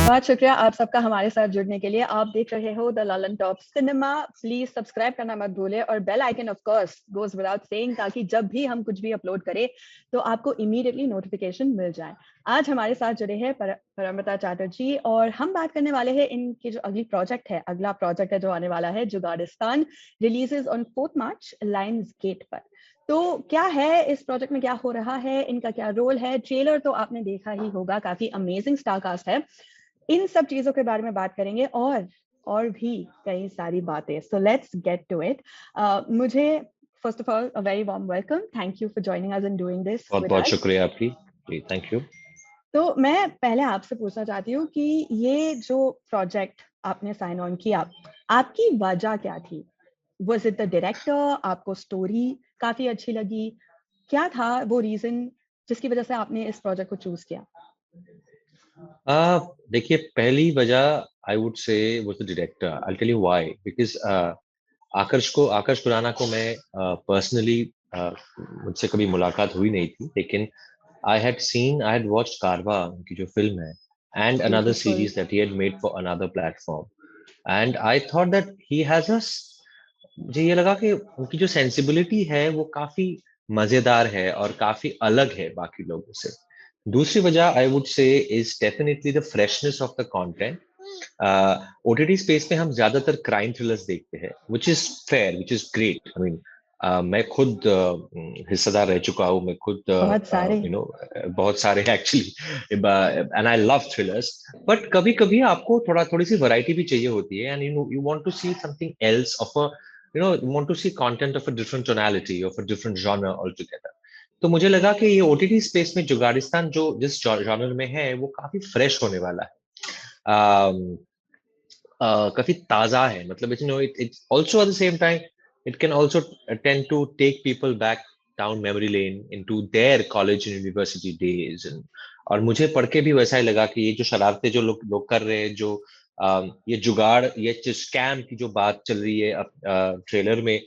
बहुत शुक्रिया आप सबका हमारे साथ जुड़ने के लिए। आप देख रहे हो the Lallan cinema. Please subscribe करना मत भूले और bell icon of course goes without saying, ताकि जब भी हम कुछ भी अपलोड करें तो आपको इमीडिएटली नोटिफिकेशन मिल जाए। आज हमारे साथ जुड़े हैं परमव्रता चैटर्जी और हम बात करने वाले हैं इनकी जो अगला प्रोजेक्ट है जो आने वाला है, Jugaadistan, releases on 4 March Lionsgate पर। तो क्या है इस प्रोजेक्ट में, क्या हो रहा है, इनका क्या रोल है? ट्रेलर तो आपने देखा ही होगा, काफी अमेजिंग स्टारकास्ट है। इन सब चीजों के बारे में बात करेंगे और भी कई सारी बातें। So let's get to it. मुझे first of all a very warm welcome, thank you for joining us and doing this बहुत विद बहुत अस। शुक्रिया आपकी जी, थैंक यू। तो मैं पहले आपसे पूछना चाहती हूँ कि ये जो प्रोजेक्ट आपने साइन ऑन किया, आपकी वजह क्या थी? वाज इट द डायरेक्टर, आपको स्टोरी काफी अच्छी लगी, क्या था वो रीजन जिसकी वजह से आपने इस प्रोजेक्ट को चूज किया? देखिए, पहली वजह I would say was the director. I tell you why. Because Aakarsh Khurana को मैं पर्सनली मुझसे कभी मुलाकात हुई नहीं थी, लेकिन आई हैड वॉच्ड कारवा, उनकी जो फिल्म है, and another beautiful. Series that he had made for another platform, and I thought that he has a, मुझे ये लगा कि उनकी जो सेंसिबिलिटी है वो काफी मजेदार है और काफी अलग है बाकी लोगों से। दूसरी वजह आई वुड से is definitely the freshness of the content. OTT space में हम ज्यादातर क्राइम थ्रिलर्स देखते हैं, which is fair, which is great. I mean, मैं खुद हिस्सेदार रह चुका हूँ, मैं खुद बहुत सारे। बहुत सारे actually, and I love thrillers. But कभी कभी आपको थोड़ी सी वैरायटी भी चाहिए होती है, and you want to see something else of a, you want to see content of a different tonality, of a different genre altogether. तो मुझे लगा कि ये ओटीटी स्पेस में जुगाड़िस्तान जो जिस जॉनर में है वो काफी फ्रेश होने वाला है, काफी ताजा है। मतलब it also at the same time it can also tend to take people back down memory lane into their college and university days. और मुझे पढ़ के भी वैसा ही लगा कि ये जो शरारतें जो लोग कर रहे हैं, जो ये जुगाड़, ये स्कैम की जो बात चल रही है ट्रेलर में,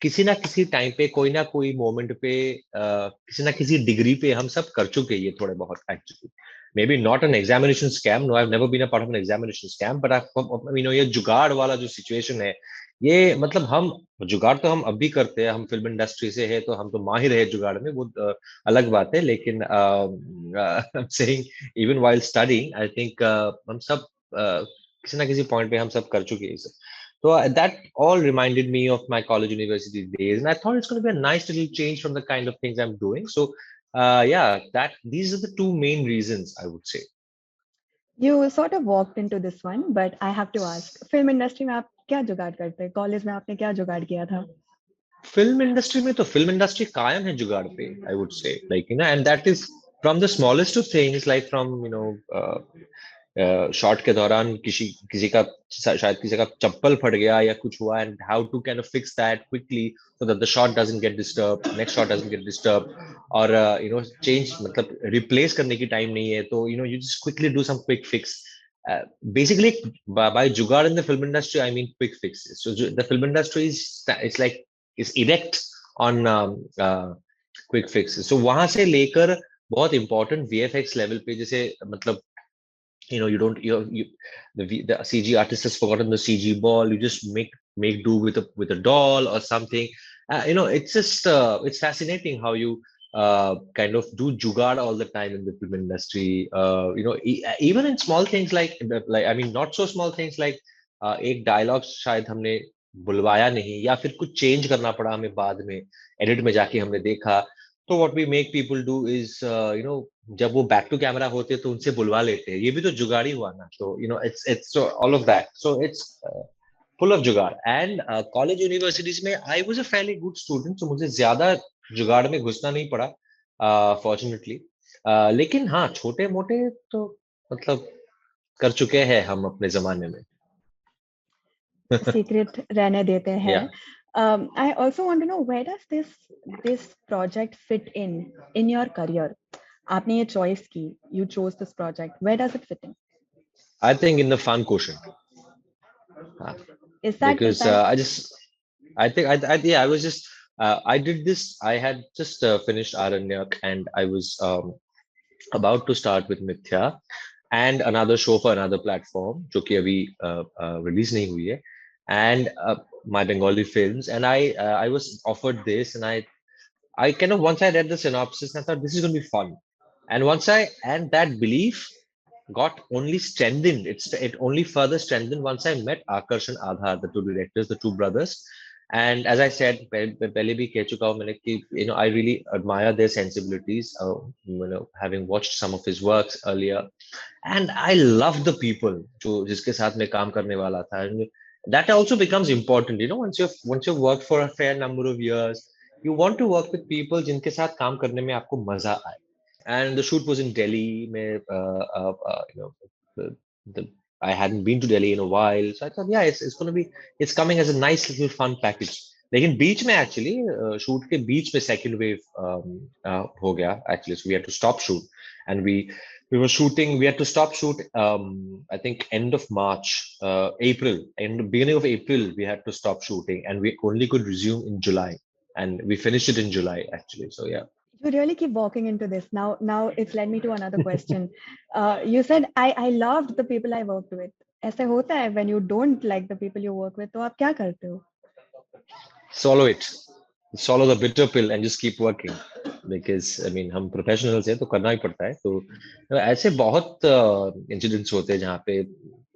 किसी ना किसी टाइम पे, कोई ना कोई मोमेंट पे, किसी ना किसी डिग्री पे हम सब कर चुके हैं ये थोड़े बहुत actually. Maybe not an examination scam, no I have never been a part of an examination scam, but ये जुगाड़ वाला जो सिचुएशन है, ये मतलब हम जुगाड़ तो हम अब भी करते हैं, हम फिल्म इंडस्ट्री से है तो हम तो माहिर है जुगाड़ में, वो अलग बात है। लेकिन saying even while studying, I think हम सब किसी ना किसी पॉइंट पे हम सब कर चुके हैं इसे। So that all reminded me of my college university days, and I thought it's going to be a nice little change from the kind of things I'm doing. So, yeah, that these are the two main reasons I would say. You sort of walked into this one, but I have to ask, film industry में आप क्या जुगाड़ करते हैं? College में आपने क्या जुगाड़ किया था? फिल्म इंडस्ट्री कायम है जुगाड़ पे, I would say, like, and that is from the smallest of things, like from shot के दौरान किसी का शायद किसी का चप्पल फट गया या कुछ हुआ, and how to can fix that quickly so that the shot doesn't get disturb, next shot doesn't get disturb, और चेंज, मतलब रिप्लेस करने की टाइम नहीं है, तो you just quickly do some quick fix. Basically, by jugaad in the film industry, I mean quick fixes. So the film industry is erect on quick fixes. So वहां से लेकर बहुत important VFX level पे, जैसे मतलब you don't the CG artist has forgotten the CG ball, you just make do with a doll or something. It's just it's fascinating how you kind of do jugaad all the time in the film industry. Even in small things like I mean not so small things like एक dialogue शायद हमने बुलवाया नहीं, या फिर कुछ change करना पड़ा हमें बाद में एडिट में जाके हमने देखा, तो what we make people do is जब वो बैक टू कैमरा होते हैं तो उनसे बुलवा लेते हैं, ये भी तो जुगाड़ी हुआ ना। तो it's all of that, so it's full of जुगाड़। एंड कॉलेज यूनिवर्सिटीज में I was a fairly good student, तो मुझे ज्यादा जुगाड़ में घुसना नहीं पड़ा फॉर्चुनेटली। लेकिन हाँ, छोटे मोटे तो मतलब कर चुके हैं हम अपने जमाने में। सीक्रेट रहने देते हैं। या I also want to know, where does this project fit in your career? आपने ये choice की, you chose this project. Where does it fit in? I think in the fun question, Is that because I think I was just I did this. I had just finished Aranyak, and I was about to start with Mithya, and another show for another platform, जो कि अभी release नहीं हुई है, and my Bengali films. And I was offered this, and I kind of, once I read the synopsis, I thought this is going to be fun. And that belief got only strengthened. It only further strengthened once I met Akarshan Aadhar, the two directors, the two brothers. And as I said, पहले भी कह चुका हूँ मैंने कि I really admire their sensibilities. Having watched some of his works earlier, and I love the people जो जिसके साथ मैं काम करने वाला था. And that also becomes important. Once you've worked for a fair number of years, you want to work with people जिनके साथ काम करने में आपको मजा आए. And the shoot was in Delhi. I hadn't been to Delhi in a while, so I thought, yeah, it's coming as a nice little fun package. लेकिन बीच में actually shoot के बीच में second wave हो गया actually, so we had to stop shoot, and we were shooting. We had to stop shoot. I think end of March, April, and beginning of April, we had to stop shooting, and we only could resume in July, and we finished it in July actually. So yeah. You really keep walking into this. Now it's led me to another question. You said I loved the people I worked with. ऐसे होता है when you don't like the people you work with, तो आप क्या करते हो? Swallow the bitter pill and just keep working, because I mean हम professionals हैं तो करना ही पड़ता है. तो ऐसे बहुत incidents होते हैं जहाँ पे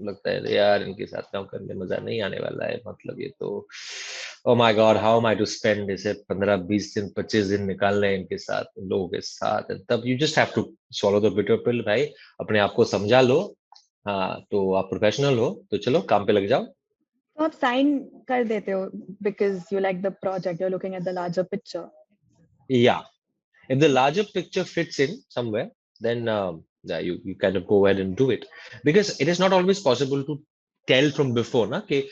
लगता है यार इनके साथ काम करने में मजा नहीं आने वाला है. मतलब ये तो oh my god, how am I to spend इसे 15-20 दिन 25 दिन निकालने हैं इनके साथ, इन लोगों के साथ. तब you just have to swallow the bitter pill. भाई अपने आप को समझा लो. हाँ, तो आप प्रोफेशनल हो तो चलो काम पे लग जाओ. तो आप साइन कर देते हो because you like the project, you're looking at the larger picture. Yeah, if the larger picture fits in somewhere, then yeah, you kind of go ahead and do it, because it is not always possible to tell from before ना कि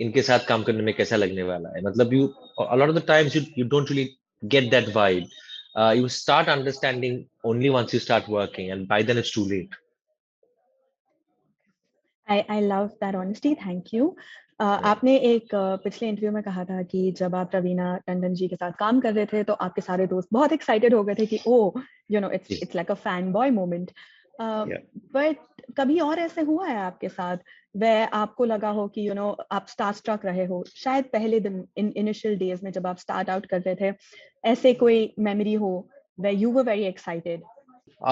इनके साथ काम करने में कैसा लगने वाला है. मतलब you, a lot of the times you don't really get that vibe. You start understanding only once you start working, and by then it's too late. I love that honesty. Thank you. आपने एक पिछले interview में कहा था कि जब आप रवीना टंडन जी के साथ काम कर रहे थे तो आपके सारे दोस्त बहुत एक्साइटेड हो गए थे कि it's like a fanboy moment. But कभी और ऐसे हुआ है आपके साथ वह आपको लगा हो कि आप स्टार स्ट्रक रहे हो शायद पहले दिन इनिशियल डेज में जब आप स्टार्ट आउट कर रहे थे, ऐसे कोई मेमोरी हो where you were very excited?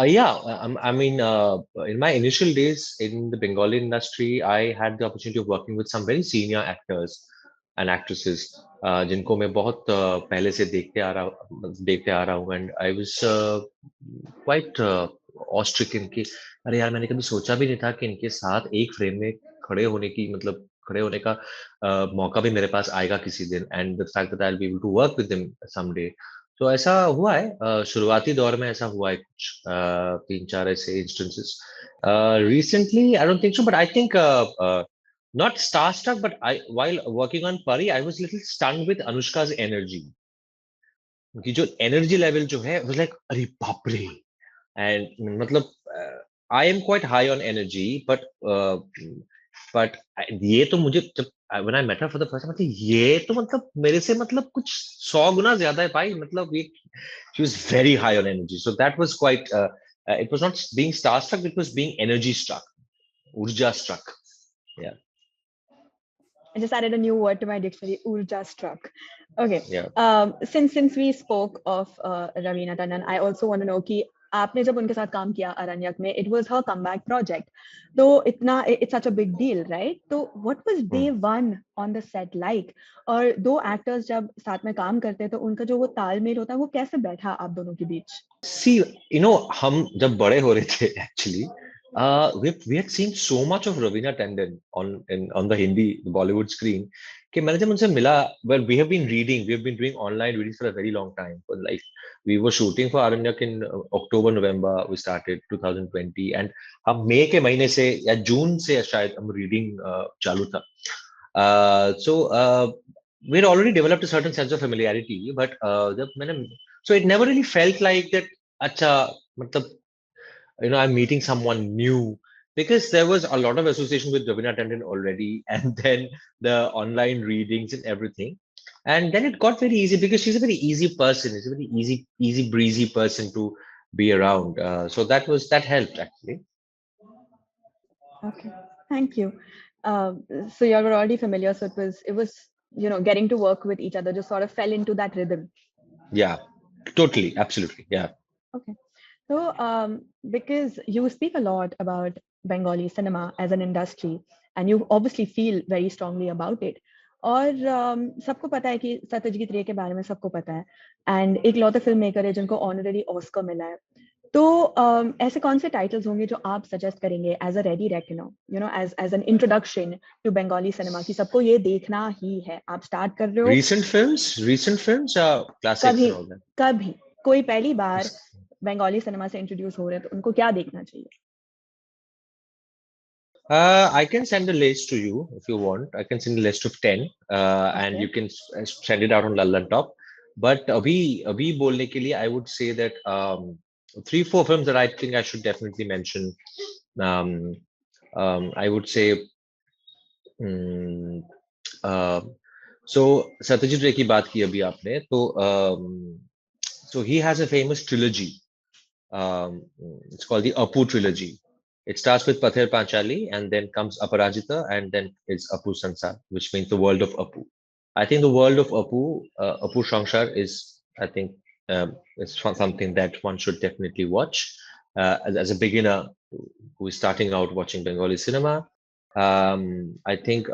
Yeah, I mean, in my initial days in the Bengali industry, I had the opportunity of working with some very senior actors and actresses, जिनको मैं बहुत पहले से देखते आ रहा हूँ, and I was quite awe-stricken कि अरे यार मैंने कभी सोचा भी नहीं था कि इनके साथ एक फ्रेम में खड़े होने की मतलब खड़े होने का मौका भी मेरे पास आएगा किसी दिन, and the fact that I'll be able to work with them someday. तो ऐसा हुआ है, शुरुआती दौर में ऐसा हुआ है कुछ 3-4 ऐसे instances. Recently I don't think so, but I think not starstruck, but while working on Pari, I was little stunned with Anushka's energy. उनकी जो एनर्जी लेवल जो है was like अरे बाप रे. And मतलब I am quite high on energy, but ये तो मुझे जब when I met her for the first time, मतलब ये तो मतलब मेरे से मतलब कुछ 100 गुना ज्यादा है भाई. मतलब ये she was very high on energy, so that was quite it was not being starstruck, it was being energy struck, urja struck. Yeah. I just added a new word to my dictionary, urja struck. Okay. Yeah. Since we spoke of Raveena Tandon, I also want to know कि आपने जब उनके साथ काम किया अरण्यक में, it was her comeback project. तो it's such a big deal, right? तो what was day one on the set like? और दो actors जब साथ में काम करते हैं तो उनका जो वो तालमेल होता है वो कैसे बैठा आप दोनों के बीच? See, हम जब बड़े हो रहे थे actually, we had seen so much of Raveena Tandon on the Hindi, the Bollywood screen, कि मैंने जब उनसे मिला, well, we have been doing online readings for a very long time. But like we were shooting for Aranyak in October, November, we started 2020, and हम मई के महीने से या जून से शायद हम reading चालू था. So we had already developed a certain sense of familiarity, but so it never really felt like that. Acha, matlab, I'm meeting someone new, because there was a lot of association with Raveena Tandon already, and then the online readings and everything. And then it got very easy because she's a very easy person. She's a very easy breezy person to be around. So that helped actually. Okay, thank you. So you were already familiar, so it was getting to work with each other just sort of fell into that rhythm. Yeah, totally, absolutely. Yeah. Okay. So, because you speak a lot about Bengali cinema as an industry, and you obviously feel very strongly about it. और सबको पता है कि सत्यजीत रे के बारे में सबको पता है एंड एक लौते फिल्म मेकर है जिनको ऑनररी ऑस्कर मिला है तो ऐसे कौन से टाइटल्स होंगे जो आप सजेस्ट करेंगे as a ready reckoner as as an introduction to Bengali cinema कि सबको ये देखना ही है आप स्टार्ट कर रहे हो Recent films, classics कभी and all that. कभी कोई पहली बार बंगाली सिनेमा से इंट्रोड्यूस हो रहे हैं तो उनको क्या देखना चाहिए I can send a list to you if you want. I can send a list of 10, and okay you can send it out on Lallantop. But abhi bolne ke liye, I would say that 3-4 films that I think I should definitely mention. Um, I would say, um, uh, so Satyajit Ray की बात की अभी आपने तो so he has a famous trilogy. Um, it's called the Apu trilogy. It starts with Pather Panchali and then comes Aparajita and then it's Apu Sansar, which means the world of Apu. I think the world of Apu Shankshar is, I think, it's something that one should definitely watch as a beginner who is starting out watching Bengali cinema. I think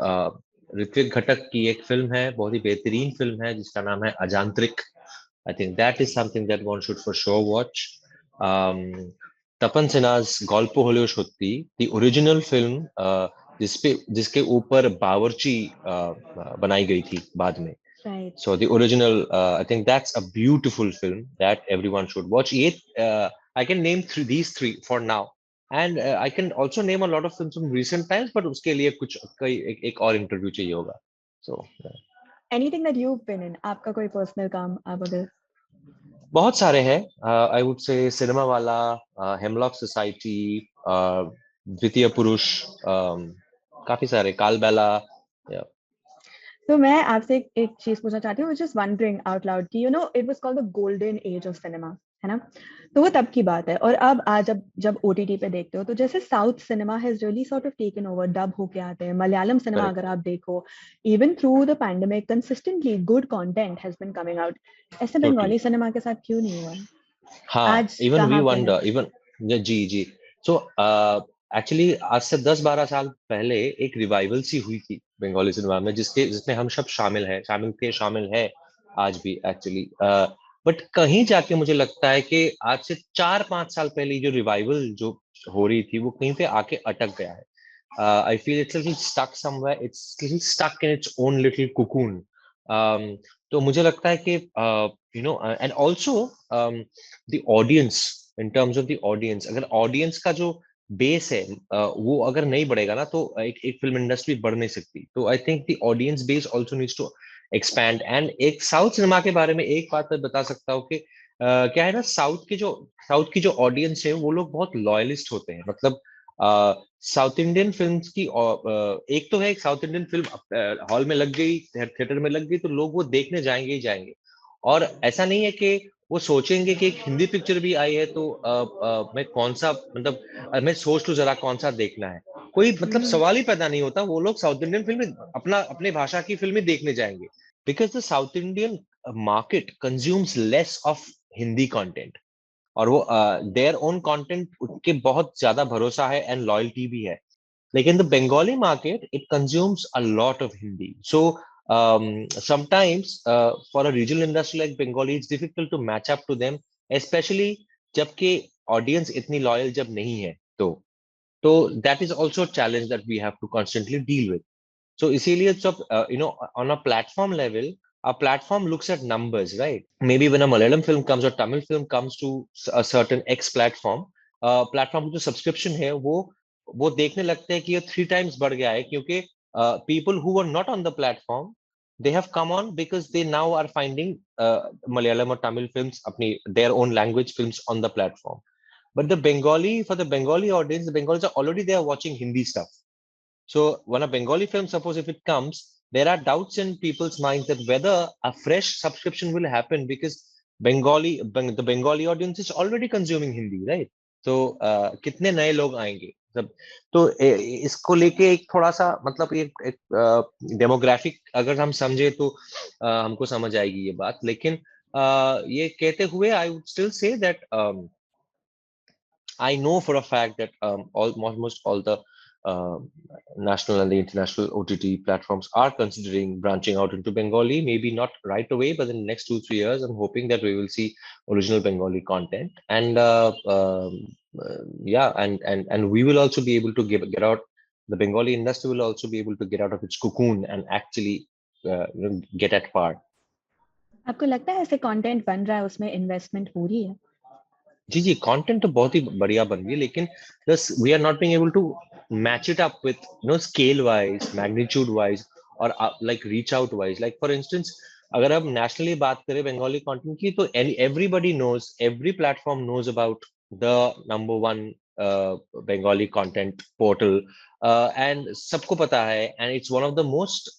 Ritwik घटक की एक film है बहुत ही बेहतरीन film है जिसका नाम है अजांत्रिक. I think that is something that one should for sure watch. um, Tapan सिन्हा's Gulp हलेओ Satti, the original film, जिसके ऊपर बावर्ची बनाई गई थी बाद में. Right So the original, I think that's a beautiful film that everyone should watch. ये I can name these three for now, and I can also name a lot of films from recent times, but उसके लिए कुछ एक और interview चाहिए होगा. So anything that you been in आपका कोई पर्सनल काम आप अगर बहुत सारे हैं. आई वुड से सिनेमा वाला, हेमलॉक सोसाइटी, द्वितीय पुरुष, काफी सारे, कालबेला. Yeah. तो मैं आपसे एक चीज पूछना चाहती हूँ जस्ट वंडरिंग आउट लाउड कि it was called the golden age of cinema है ना तो वो तब की बात है और अब आज जब ओटीटी पे देखते हो तो जैसे south cinema has really sort of taken over dub होके आते हैं मलयालम सिनेमा Correct. अगर आप देखो even through the pandemic consistently good content has been coming out ऐसे Totally. बंगाली सिनेमा के साथ क्यों नहीं हुआ हाँ, आज इवन वी कहाँ पे है वंडर, इवन, जी जी. सो एक्चुअली आज से 10-12 साल पहले एक रिवाइवल सी हुई थी बंगाली सिनेमा में जिसमें हम सब शामिल है आज भी एक्चुअली. बट कहीं जाके मुझे लगता है कि आज से 4-5 साल पहले जो रिवाइवल जो हो रही थी वो कहीं पे आके अटक गया है. I feel it's little stuck somewhere, it's little stuck in its own little cocoon. तो मुझे लगता है कि and also the audience, in terms of the audience, अगर ऑडियंस का जो बेस है वो अगर नहीं बढ़ेगा ना तो एक फिल्म इंडस्ट्री बढ़ नहीं सकती. तो I think the audience base also needs to expand. And एक साउथ सिनेमा के बारे में एक बात मैं बता सकता हूँ कि क्या है ना, साउथ की जो ऑडियंस है वो लोग बहुत लॉयलिस्ट होते हैं. मतलब साउथ इंडियन फिल्म्स की एक तो है, एक साउथ इंडियन फिल्म हॉल में लग गई, थिएटर में लग गई तो लोग वो देखने जाएंगे ही जाएंगे. और ऐसा नहीं है कि वो सोचेंगे कि एक हिंदी पिक्चर भी आई है तो मैं कौन सा, मतलब मैं सोच लूं जरा कौन सा देखना है. कोई मतलब सवाल ही पैदा नहीं होता. वो लोग साउथ इंडियन फिल्म अपने भाषा की फिल्में देखने जाएंगे because the south Indian market consumes less of Hindi content. और वो देयर ओन कंटेंट के बहुत ज्यादा भरोसा है एंड लॉयल्टी भी है. लेकिन the Bengali market it consumes a lot of Hindi. So sometimes for a regional industry like Bengali it's difficult to match up to them, especially जबकि ऑडियंस इतनी लॉयल जब नहीं है तो that is also a challenge that we have to constantly deal with. So इसीलिए जब on a platform level, a platform looks at numbers, right? Maybe when a Malayalam film comes or Tamil film comes to a certain X platform, platform जो subscription है वो देखने लगते हैं कि ये 3 times बढ़ गया है क्योंकि people who were not on the platform, they have come on because they now are finding Malayalam or Tamil films अपनी their own language films on the platform. But for the Bengali audience, the Bengalis are already there watching Hindi stuff. So when a Bengali film, suppose if it comes, there are doubts in people's minds that whether a fresh subscription will happen because the Bengali audience is already consuming Hindi, right? तो कितने नए लोग आएंगे सब। तो इसको लेके एक थोड़ा सा मतलब एक डेमोग्राफिक अगर हम समझे तो हमको समझ आएगी ये बात। लेकिन ये कहते हुए I would still say that I know for a fact that almost all the uh, national and the international OTT platforms are considering branching out into Bengali. Maybe not right away, but in the next 2-3 years, I'm hoping that we will see original Bengali content. And yeah, and we will also be able to get out. The Bengali industry will also be able to get out of its cocoon and actually get at par. आपको लगता है ऐसे content बन रहा है उसमें investment हो रही है? जी जी, कंटेंट तो बहुत ही बढ़िया बन रही है, लेकिन बस we are not being able to match it up with scale wise, magnitude wise और like reach out wise. Like for instance अगर हम नेशनली बात करें बंगाली कंटेंट की, तो everybody knows, every platform knows about the number one Bengali content portal, and सबको पता है, and it's one of the most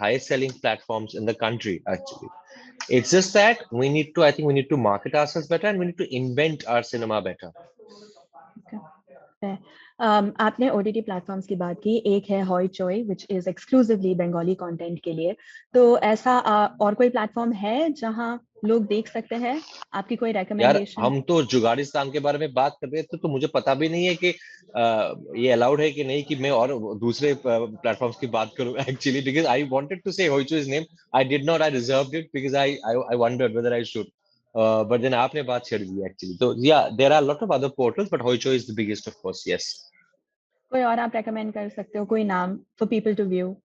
highest selling platforms in the country actually. It's just that I think we need to market ourselves better and we need to invent our cinema better. Okay. आपने OTT platforms की बात की, एक है हॉय चोय which is exclusively Bengali content के लिए, तो ऐसा और कोई प्लेटफॉर्म है जहां लोग देख सकते हैं? आपकी कोई यार रिकमेंडेशन? हम तो जुगाड़िस्तान के बारे में बात कर रहे थे, तो मुझे पता भी नहीं है कि ये अलाउड है कि नहीं कि मैं और दूसरे प्लेटफॉर्म्स की बात करूं actually, because I wanted to say Hoichoi's name, I did not, I reserved it because I wondered whether I should, but then आपने बात छेड़ दी एक्चुअली। तो या there are lot of other portals but Hoichoi is the biggest of course, yes. कोई और आप recommend कर सकते हो, कोई नाम for people to view?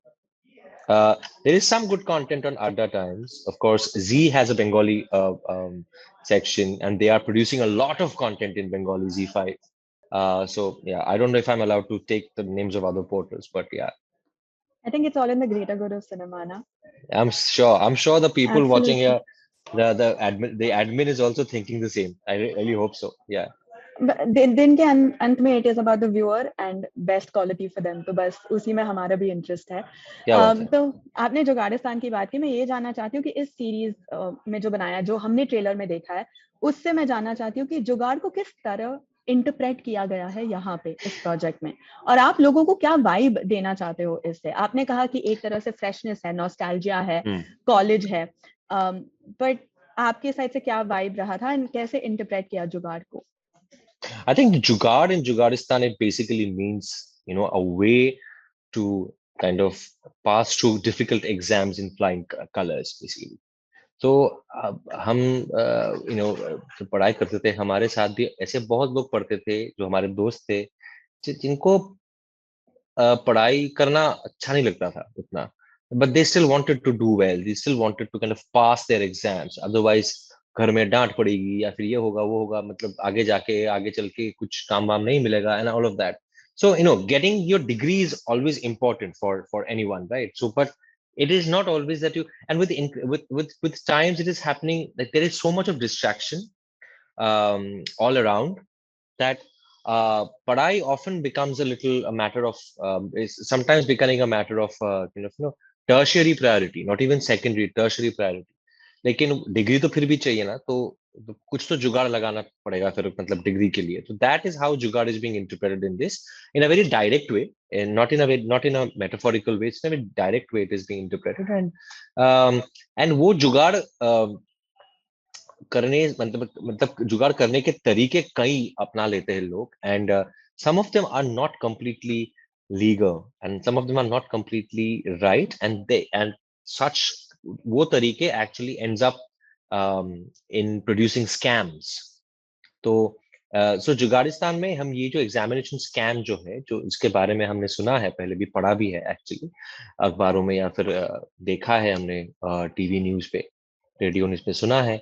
There is some good content on Adda Times. Of course, Z has a Bengali section, and they are producing a lot of content in Bengali, Z5. So yeah, I don't know if I'm allowed to take the names of other portals, but yeah, I think it's all in the greater good of cinema, na? I'm sure the people watching Absolutely. here, the admin is also thinking the same. I really hope so. Yeah. दिन के अंत में it is about the viewer and best quality for them, तो बस उसी में हमारा भी इंटरेस्ट है। क्या बात है। तो आपने जुगाड़िस्तान की बात की, मैं ये जानना चाहती हूँ कि इस सीरीज में जो बनाया, जो हमने ट्रेलर में देखा है, उससे मैं जानना चाहती हूँ कि जुगाड़ को किस तरह इंटरप्रेट किया गया है यहाँ पे इस प्रोजेक्ट में, और आप लोगों को क्या वाइब देना चाहते हो इससे? आपने कहा कि एक तरह से फ्रेशनेस है, नॉस्टैल्जिया है, कॉलेज है, बट आपके साइड से क्या वाइब रहा था एंड कैसे इंटरप्रेट किया जुगाड़ को? I think jugaad in Jugadistan, it basically means, a way to kind of pass through difficult exams in flying colors, basically. तो हम जो पढ़ाई करते थे, हमारे साथ भी ऐसे बहुत लोग पढ़ते थे जो हमारे दोस्त थे, जिनको पढ़ाई करना अच्छा नहीं लगता था उतना, but they still wanted to do well, they still wanted to kind of pass their exams, otherwise घर में डांट पड़ेगी या फिर ये होगा वो होगा, मतलब आगे चल के कुछ काम वाम नहीं मिलेगा and all of that. So getting your degree is always important for anyone, right? So but it is not always that you, and with times it is happening that there is so much of distraction all around that padai often becomes a little a matter of is sometimes becoming a matter of tertiary priority, not even secondary, tertiary priority. लेकिन degree तो फिर भी चाहिए ना, तो कुछ तो जुगाड़ लगाना पड़ेगा फिर, मतलब डिग्री के लिए। तो दैट इज हाउ जुगाड़ is being interpreted in this, in a very direct way, and not in a metaphorical way, it's in a very direct way it is being interpreted, and वो जुगाड़ करने मतलब जुगाड़ करने के तरीके कई अपना लेते हैं लोग, and some of them are not completely legal and some of them are not completely right, and such वो तरीके actually ends up in producing scams. तो सो जुगाड़िस्तान में हम ये जो एग्जामिनेशन स्कैम जो है, जो इसके बारे में हमने सुना है, पहले भी पढ़ा भी है एक्चुअली अखबारों में, या फिर देखा है हमने टीवी न्यूज पे, रेडियो न्यूज पे सुना है।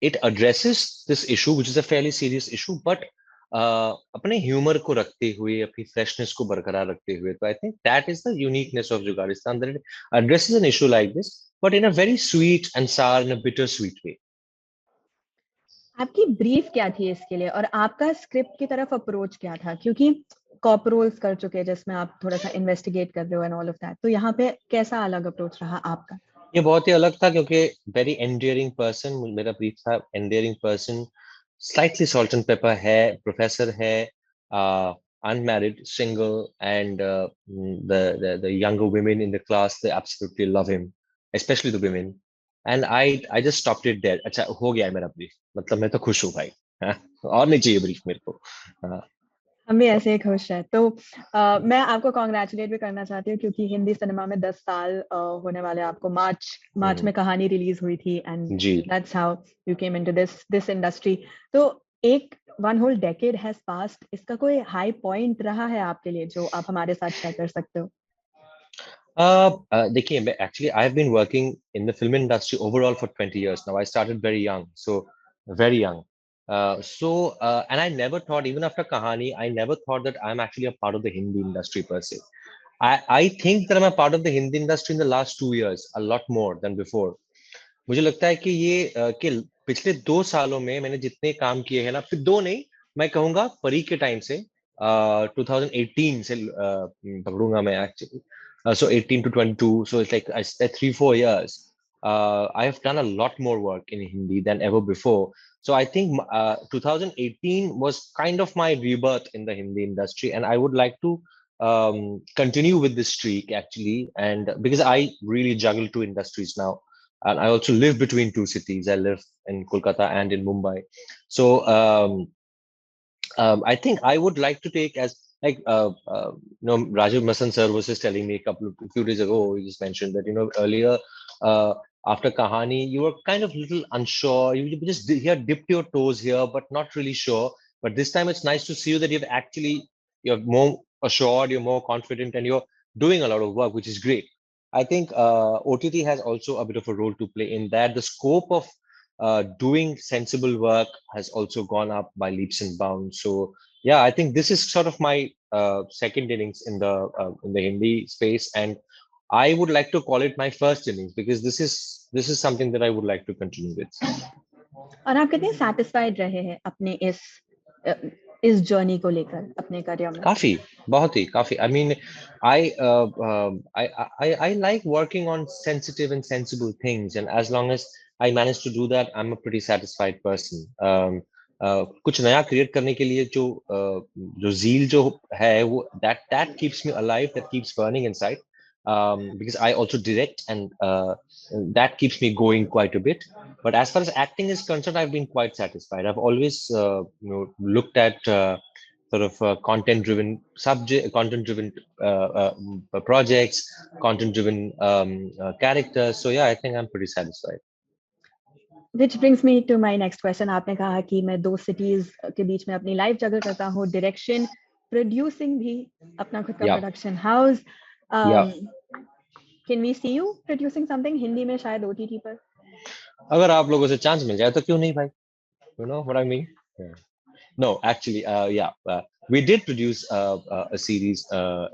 It addresses this issue which is a fairly serious issue, but अपने ह्यूमर को रखते हुए, अपनी फ्रेशनेस को बरकरार रखते हुए। तो I think that is the uniqueness of Jugaadistan, that it addresses an issue like this but in a very sweet and sour, in a bitter sweet way. आपकी ब्रीफ क्या थी इसके लिए, और आपका स्क्रिप्ट की तरफ अप्रोच क्या था? क्योंकि कॉप रोल्स कर चुके हैं जिसमें आप थोड़ा सा इन्वेस्टिगेट कर रहे हो एंड ऑल ऑफ दैट, तो यहाँ पे कैसा अलग अप्रोच रहा आपका? ये बहुत ही अलग था, क्योंकि वेरी एंडियरिंग पर्सन, मेरा ब्रीफ था endearing person slightly salt and pepper hai, professor hai, unmarried, single, and the younger women in the class, they absolutely love him, especially the women. And I just stopped it there. अच्छा हो गया है मेरा brief. मतलब मैं तो खुश हूँ भाई. हाँ, और नहीं चाहिए brief मेरे को. हाँ, हम भी ऐसे ही खुश है। तो मैं आपको कॉन्ग्रेचुलेट भी करना चाहती हूँ क्योंकि हिंदी सिनेमा में 10 साल होने वाले आपको मार्च में कहानी रिलीज हुई थी एंड जी. That's how you came into this industry. तो एक one whole decade has passed, इसका कोई हाई पॉइंट रहा है आपके लिए जो आप हमारे साथ शेयर कर सकते हो? देखिए, actually I've been working in the film industry overall for 20 years now. I started very young, so very young. And I never thought, even after Kahaani, I never thought that I'm actually a part of the Hindi industry per se. I think that I'm a part of the Hindi industry in the last 2 years, a lot more than before. मुझे लगता है कि कि पिछले 2 सालों में मैंने जितने काम किए हैं ना, फिर दो नहीं, मैं कहूंगा परी के टाइम से 2018 से पकड़ूंगा मैं actually. So 18 to 22, so it's like I said 3-4 years. I have done a lot more work in Hindi than ever before. So I think 2018 was kind of my rebirth in the Hindi industry, and I would like to continue with this streak actually, and because I really juggle two industries now, and I also live between two cities. I live in Kolkata and in Mumbai. So I think I would like to take as like Rajeev Masand sir was just telling me a few days ago. He just mentioned that earlier uh, after Kahaani you were kind of little unsure. You just here dipped your toes here, but not really sure. But this time it's nice to see you that you're more assured, you're more confident, and you're doing a lot of work, which is great. I think OTT has also a bit of a role to play in that. The scope of doing sensible work has also gone up by leaps and bounds. So yeah, I think this is sort of my second innings in the Hindi space, and I would like to call it my first innings because this is something that I would like to continue with. और आप कितने satisfied रहे हैं अपने अ, इस journey को लेकर अपने करियर में? काफी, बहुत ही काफी. I mean, I I like working on sensitive and sensible things, and as long as I manage to do that, I'm a pretty satisfied person. कुछ नया क्रिएट करने के लिए जो zeal जो है वो that keeps me alive, that keeps burning inside. Because I also direct, and that keeps me going quite a bit. But as far as acting is concerned, I've been quite satisfied. I've always looked at sort of content-driven subject, content-driven projects, content-driven characters. So yeah, I think I'm pretty satisfied. Which brings me to my next question. आपने कहा कि मैं 2 cities के बीच में अपनी life जगह करता हूँ, डायरेक्शन, प्रोड्यूसिंग भी, अपना खुद का Yeah, production house. yeah. Can we see you producing something Hindi में शायद OTT पर? अगर आप लोगों से चांस मिल जाए तो क्यों नहीं भाई? You know what I mean? Yeah. No, actually, yeah, we did produce a series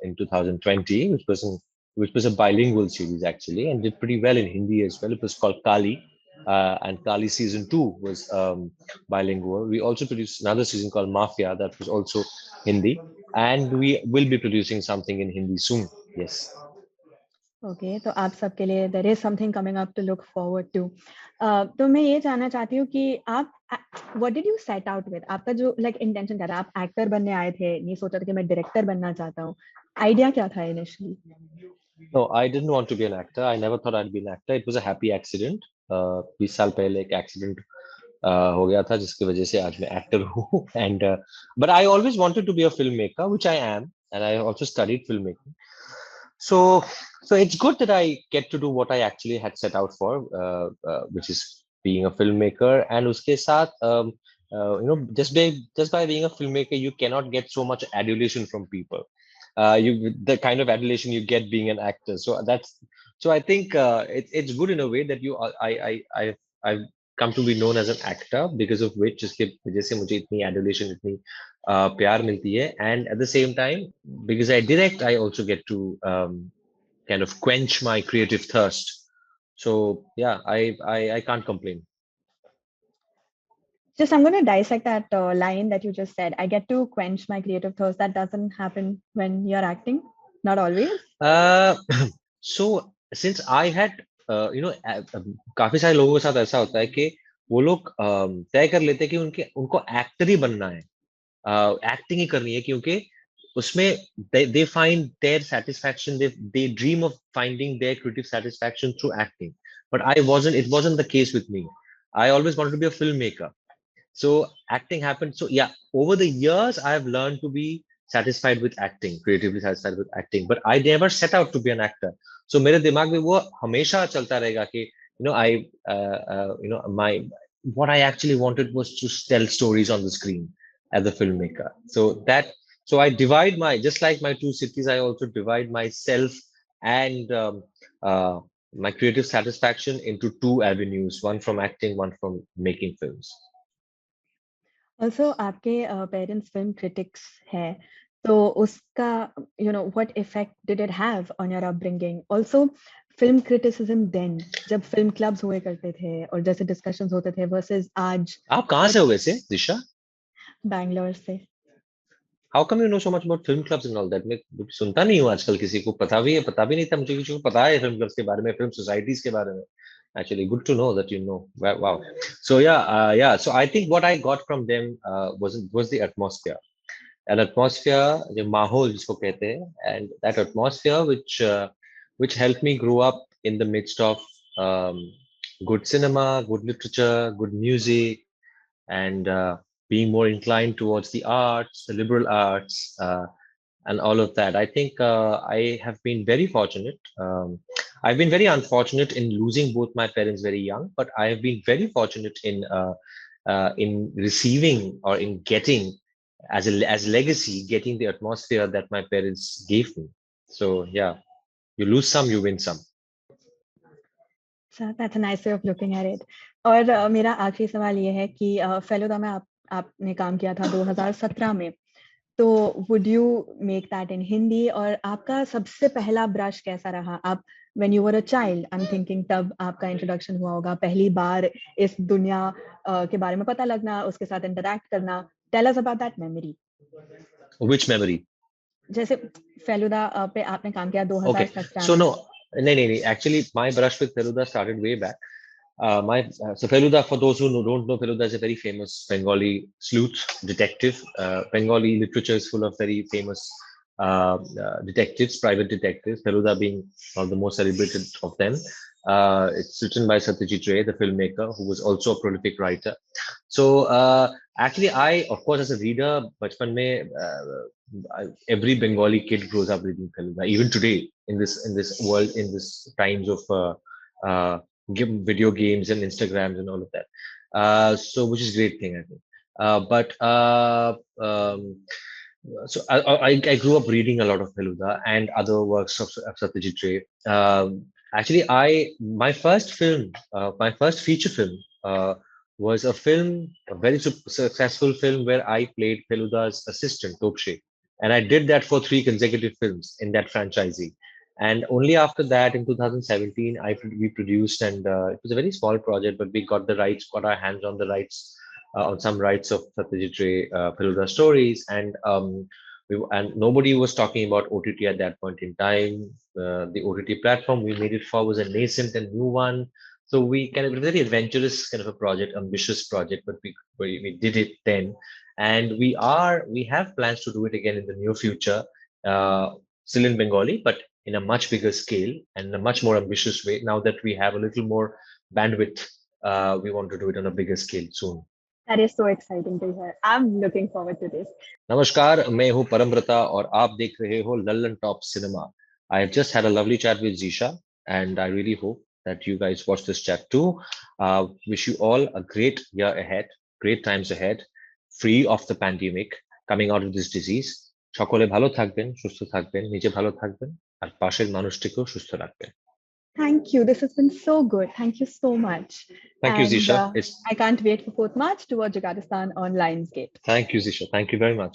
in 2020, which was a bilingual series actually, and did pretty well in Hindi as well. It was called Kali, and Kali season 2 was bilingual. We also produced another season called Mafia that was also Hindi, and we will be producing something in Hindi soon. Yes. Okay, तो आप सबके लिए there is something coming up to look forward to. तो मैं ये जानना चाहती हूँ कि आप what did you set out with? आपका जो लाइक इंटेंशन क्या था? आप एक्टर बनने आए थे, नहीं सोचा था कि मैं डायरेक्टर बनना चाहता हूँ? आइडिया क्या था initially? No, I didn't want to be an actor. I never thought I'd be an actor. It was a happy accident. 20 साल पहले एक accident हो गया था जिसकी वजह से आज मैं एक्टर हूँ. And but I always wanted to be a filmmaker, which I am, and I also studied filmmaking. So so it's good that I get to do what I actually had set out for, which is being a filmmaker. And उसके साथ just by being a filmmaker, you cannot get so much adulation from people. The kind of adulation you get being an actor. So I think it's good in a way that I've come to be known as an actor, because of which जिसके वजह से मुझे इतनी adulation, इतनी प्यार मिलती है. And at the same time, because I direct, I also get to kind of quench my creative thirst. So yeah, I can't complain. Just I'm going to dissect that line that you just said. I get to quench my creative thirst. That doesn't happen when you're acting. Not always. Uh, so since I had काफी सारे लोगों के साथ ऐसा होता है कि वो लोग तय कर लेते हैं कि उनको एक्टर ही बनना है, एक्टिंग ही करनी है, क्योंकि उसमें they find their satisfaction, they dream of finding their creative satisfaction through acting. But it wasn't the case with me. I always wanted to be a filmmaker. So acting happened. So yeah, over the years, I have learned to be satisfied with acting, creatively satisfied with acting. But I never set out to be an actor. So मेरे दिमाग में वो हमेशा चलता रहेगा कि my what I actually wanted was to tell stories on the screen as a filmmaker. So I divide just like my two cities, I also divide myself and my creative satisfaction into two avenues, one from acting, one from making films. Also, आपके parents film critics हैं, तो उसका what effect did it have on your upbringing? Also, film criticism then, जब film clubs हुए करते थे और जैसे डिस्कशंस होते थे versus आज. आप कहाँ से हो वैसे, दिशा? बैंगलोर से. How come you know so much about film clubs and all that? मैं सुनता नहीं हूँ आजकल किसी को, पता भी नहीं था मुझे, किसी को पता है film clubs के बारे में, film societies के बारे में. Actually, good to know that you know. Wow. So yeah. So I think what I got from them was the atmosphere. An atmosphere, the माहौल जिसको कहते हैं, and that atmosphere which helped me grow up in the midst of good cinema, good literature, good music, and being more inclined towards the arts, the liberal arts, and all of that. I think I have been very fortunate. I've been very unfortunate in losing both my parents very young, but I have been very fortunate in receiving or in getting as legacy, getting the atmosphere that my parents gave me. So yeah, you lose some, you win some. So that's a nice way of looking at it. और मेरा आखिरी सवाल ये है कि फेलुदा में आपने काम किया था 2017 में, तो would you make that in Hindi? और आपका सबसे पहला ब्रश कैसा रहा? आप when you were a child, I'm thinking तब आपका इंट्रोडक्शन हुआ होगा, पहली बार इस दुनिया के बारे में पता लगना, उसके साथ इंटरैक्ट करना. Tell us about that memory. Which memory? जैसे फेलुदा पे आपने काम किया 2017 So में. no, no. Actually, my brush with Feluda started way back. So Feluda, for those who don't know, Feluda is a very famous Bengali sleuth detective. Bengali literature is full of very famous detectives, private detectives. Feluda being one of the most celebrated of them. It's written by Satyajit Ray, the filmmaker, who was also a prolific writer. So actually, of course, as a reader, bachpan mein, every Bengali kid grows up reading Feluda. Even today, in this world, in this times of video games and Instagrams and all of that. So which is a great thing, I think. So I grew up reading a lot of Feluda and other works of Satyajit Ray. Actually, my first feature film was a very successful film where I played Feluda's assistant, Topshe. And I did that for 3 consecutive films in that franchisee. And only after that, in 2017, we produced, and it was a very small project, but we got our hands on the rights, on some rights of Satyajit Ray, Feluda stories, and nobody was talking about OTT at that point in time. The OTT platform we made it for was a nascent and new one, so we kind of a very adventurous kind of a project, ambitious project, but we did it then, and we have plans to do it again in the near future, still in Bengali, but in a much bigger scale and a much more ambitious way. Now that we have a little more bandwidth, we want to do it on a bigger scale soon. That is so exciting to hear. I'm looking forward to this. नमस्कार, मैं हूँ परमव्रता और आप देख रहे हो Lallantop Cinema. I have just had a lovely chat with Zisha, and I really hope that you guys watch this chat too. Wish you all a great year ahead, great times ahead, free of the pandemic, coming out of this disease. সকলে ভালো থাকবেন, সুস্থ থাকবেন, নিজে ভালো থাকবেন, আর পাশের মানুষটিকেও সুস্থ রাখবেন. Thank you. This has been so good. Thank you so much. Thank you, Zisha. I can't wait for 4th March to watch Jugadistaan on Lionsgate. Thank you, Zisha. Thank you very much.